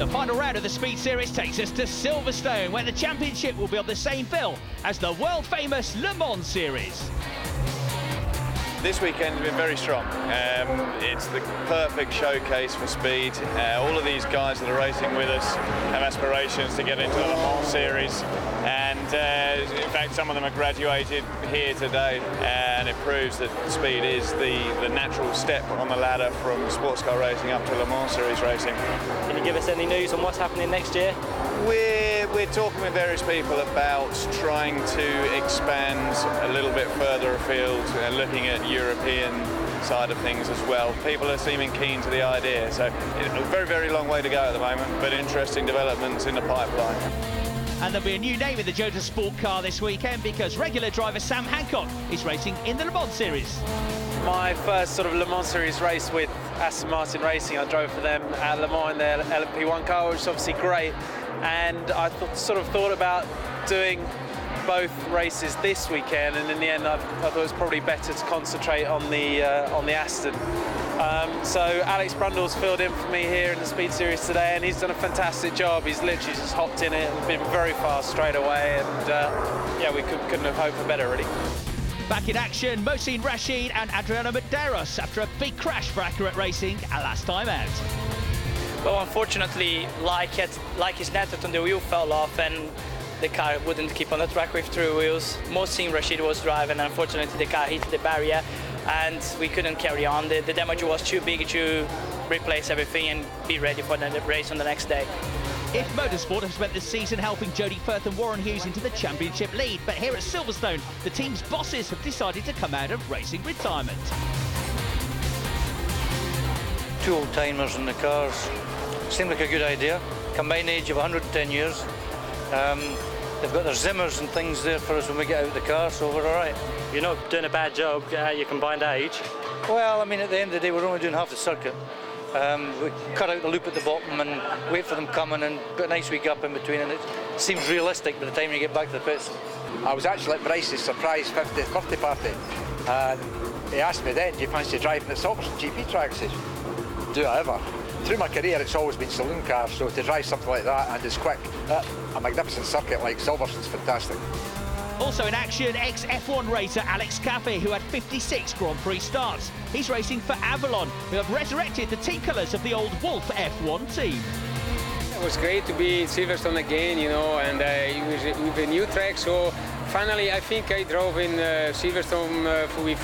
The final round of the Speed Series takes us to Silverstone, where the championship will be on the same bill as the world-famous Le Mans Series. This weekend has been very strong. It's the perfect showcase for speed. All of these guys that are racing with us have aspirations to get into the Le Mans Series, and in fact some of them have graduated here today, and it proves that speed is the natural step on the ladder from sports car racing up to Le Mans Series racing. Can you give us any news on what's happening next year? We're talking with various people about trying to expand a little bit further afield, looking at European side of things as well. People are seeming keen to the idea, so a very, very long way to go at the moment, but interesting developments in the pipeline. And there'll be a new name in the Jota Sport car this weekend, because regular driver Sam Hancock is racing in the Le Mans Series. My first sort of Le Mans Series race with Aston Martin Racing, I drove for them at Le Mans in their LMP1 car, which is obviously great. And I thought about doing both races this weekend, and in the end I thought it was probably better to concentrate on the Aston. So Alex Brundle's filled in for me here in the Speed Series today, and he's done a fantastic job. He's literally just hopped in it and been very fast straight away, and yeah, we couldn't have hoped for better, really. Back in action, Mohsin Rashid and Adriano Medeiros after a big crash for Accurate Racing last time out. Well, unfortunately, like his Netterton, the wheel fell off and the car wouldn't keep on the track with three wheels. Mohsin Rashid was driving, and unfortunately the car hit the barrier and we couldn't carry on. The damage was too big to replace everything and be ready for the race on the next day. If Motorsport have spent the season helping Jody Firth and Warren Hughes into the championship lead, but here at Silverstone, the team's bosses have decided to come out of racing retirement. Two old-timers in the cars. Seemed like a good idea. Combined age of 110 years. They've got their Zimmers and things there for us when we get out of the car, so we're all right. You're not doing a bad job at your combined age. Well, I mean, at the end of the day, we're only doing half the circuit. We cut out the loop at the bottom and wait for them coming and put a nice wee gap in between, and it seems realistic by the time you get back to the pits. I was actually at Bryce's surprise 50th birthday party, and he asked me then, do you fancy driving at Silverstone GP track? I said, do I ever? Through my career it's always been saloon cars, so to drive something like that and it's quick, a magnificent circuit like Silverstone's fantastic. Also in action, ex-F1 racer Alex Caffey, who had 56 Grand Prix starts. He's racing for Avalon, who have resurrected the team colours of the old Wolf F1 team. It was great to be at Silverstone again, you know, and it was with a new track, so finally I think I drove in Silverstone with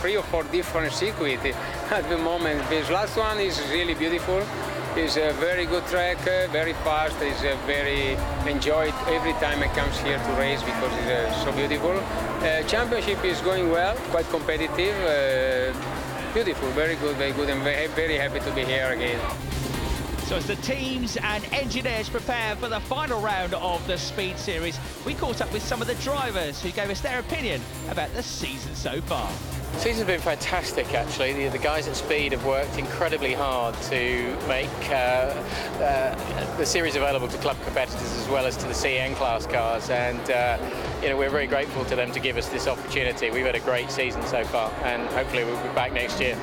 three or four different circuits at the moment. This last one is really beautiful. It's a very good track, very fast. It's very enjoyed every time I come here to race because it's so beautiful. Championship is going well, quite competitive, beautiful, very good, and very happy to be here again. So as the teams and engineers prepare for the final round of the Speed Series, we caught up with some of the drivers who gave us their opinion about the season so far. The season's been fantastic, actually. The guys at Speed have worked incredibly hard to make the series available to club competitors as well as to the CN class cars, and you know, we're very grateful to them to give us this opportunity. We've had a great season so far, and hopefully we'll be back next year.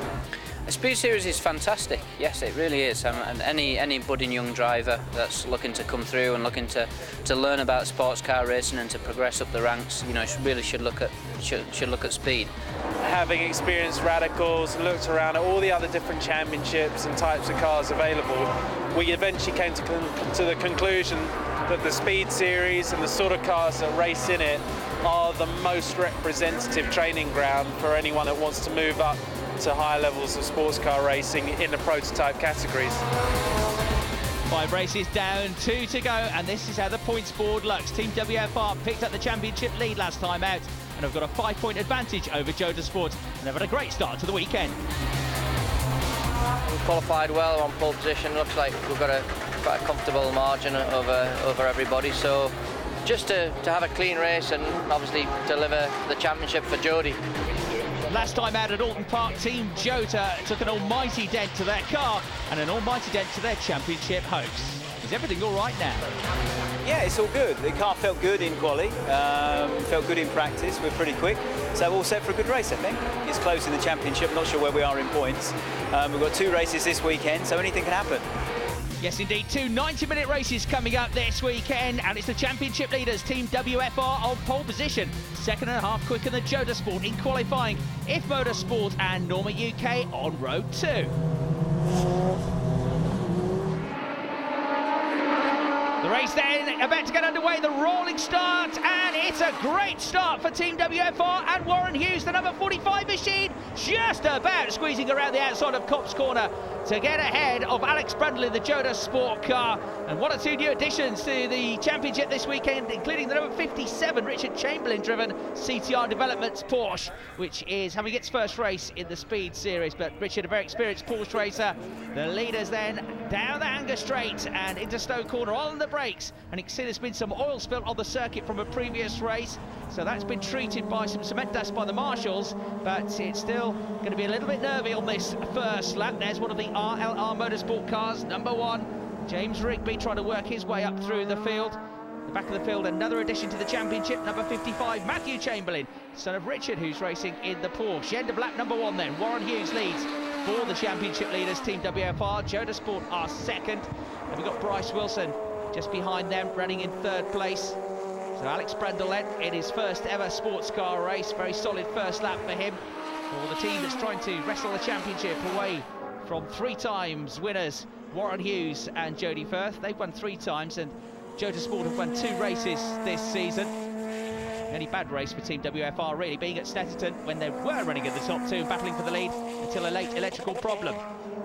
The Speed Series is fantastic, yes it really is, and any budding young driver that's looking to come through and looking to learn about sports car racing and to progress up the ranks, you know, really should look at Speed. Having experienced Radicals and looked around at all the other different championships and types of cars available, we eventually came to the conclusion that the Speed Series and the sort of cars that race in it are the most representative training ground for anyone that wants to move up to higher levels of sports car racing in the prototype categories. 5 races down, 2 to go, and this is how the points board looks. Team WFR picked up the championship lead last time out and have got a 5-point advantage over Jota Sport, and they've had a great start to the weekend. We qualified well on pole position. Looks like we've got quite a comfortable margin over everybody, so just to have a clean race and obviously deliver the championship for Jody. Last time out at Alton Park, Team Jota took an almighty dent to their car and an almighty dent to their championship hopes. Is everything all right now? Yeah, it's all good. The car felt good in quali, felt good in practice. We're pretty quick, so all set for a good race, I think. It's close in the championship, not sure where we are in points. We've got 2 races this weekend, so anything can happen. Yes, indeed, two 90-minute races coming up this weekend, and it's the championship leaders, Team WFR, on pole position. Second and a half quicker than Joda Sport in qualifying. If Motorsport and Norma UK on road 2. The race then about to get underway, the rolling start, and it's a great start for Team WFR and Warren Hughes, the number 45 machine, just about squeezing around the outside of Copse Corner to get ahead of Alex Brundle in the Joda Sport car. And one or two new additions to the championship this weekend, including the number 57 Richard Chamberlain driven CTR Developments Porsche, which is having its first race in the Speed Series. But Richard, a very experienced Porsche racer. The leaders then down the Hanger Straight and into Stowe Corner on the brakes, and you can see there's been some oil spilt on the circuit from a previous race, so that's been treated by some cement dust by the marshals, but it's still going to be a little bit nervy on this first lap. There's one of the RLR Motorsport cars, number 1, James Rigby, trying to work his way up through the field. The back of the field, another addition to the championship, number 55, Matthew Chamberlain, son of Richard, who's racing in the Porsche. End of lap number 1 then, Warren Hughes leads for the championship leaders, Team WFR. Joda Sport are second, and we've got Bryce Wilson just behind them, running in third place. So Alex Brundle then in his first ever sports car race, very solid first lap for him, for the team that's trying to wrestle the championship away from 3 times winners, Warren Hughes and Jody Firth. They've won 3 times, and Joda Sport have won 2 races this season. The only bad race for Team WFR really being at Snetterton when they were running at the top 2, battling for the lead until a late electrical problem.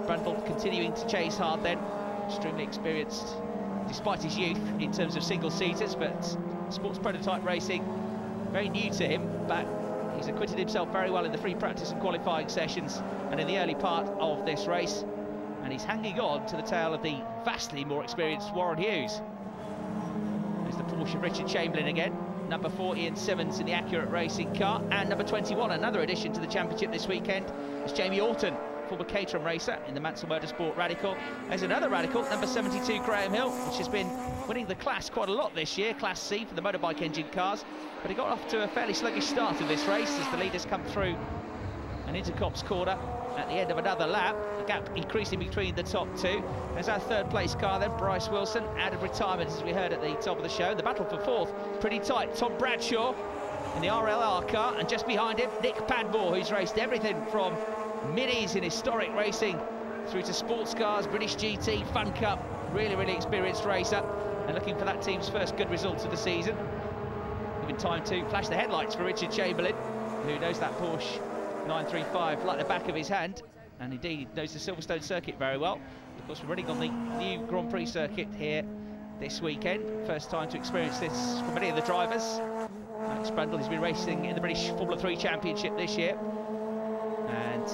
Brundle continuing to chase hard then, extremely experienced despite his youth in terms of single-seaters, but sports prototype racing, very new to him, but he's acquitted himself very well in the free practice and qualifying sessions and in the early part of this race, and he's hanging on to the tail of the vastly more experienced Warren Hughes. There's the Porsche of Richard Chamberlain again, number 4 Ian Simmons in the Accurate Racing car, and number 21, another addition to the championship this weekend, is Jamie Orton, former Caterham racer in the Mansell Motorsport Radical. There's another Radical, number 72 Graham Hill, which has been winning the class quite a lot this year, Class C for the motorbike engine cars, but he got off to a fairly sluggish start in this race as the leaders come through and into Copse Corner at the end of another lap, the gap increasing between the top 2. There's our third place car then, Bryce Wilson, out of retirement as we heard at the top of the show. The battle for 4th, pretty tight. Tom Bradshaw in the RLR car, and just behind him, Nick Padmore, who's raced everything from middies in historic racing through to sports cars, British GT, Fun Cup, really experienced racer, and looking for that team's first good results of the season. Given time to flash the headlights for Richard Chamberlain, who knows that Porsche 935 like the back of his hand, and indeed knows the Silverstone circuit very well. Of course, we're running on the new Grand Prix circuit here this weekend. First time to experience this for many of the drivers. Alex Brundle has been racing in the British Formula 3 Championship this year. And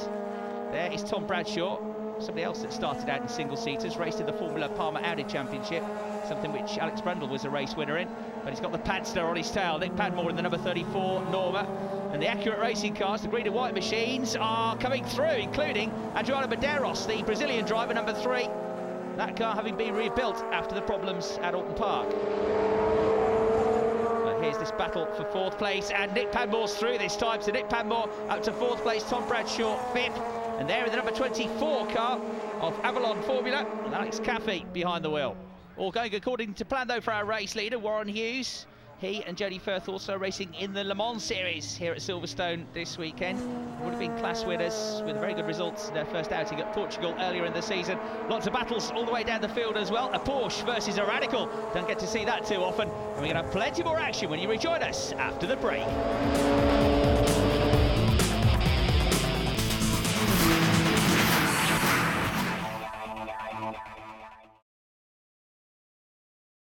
there is Tom Bradshaw, somebody else that started out in single-seaters, raced in the Formula Palmer Audi Championship, something which Alex Brundle was a race winner in, but he's got the Padster on his tail. Nick Padmore in the number 34 Norma, and the Accurate Racing cars, the green and white machines, are coming through, including Adriano Medeiros, the Brazilian driver, number 3, that car having been rebuilt after the problems at Alton Park. Here's this battle for 4th place, and Nick Padmore's through this time, so Nick Padmore up to 4th place, Tom Bradshaw 5th, and there in the number 24 car of Avalon Formula, and Alex Caffey behind the wheel. All going according to plan though for our race leader, Warren Hughes. He and Jody Firth also racing in the Le Mans Series here at Silverstone this weekend. Would have been class winners with very good results in their first outing at Portugal earlier in the season. Lots of battles all the way down the field as well. A Porsche versus a Radical. Don't get to see that too often. And we're going to have plenty more action when you rejoin us after the break.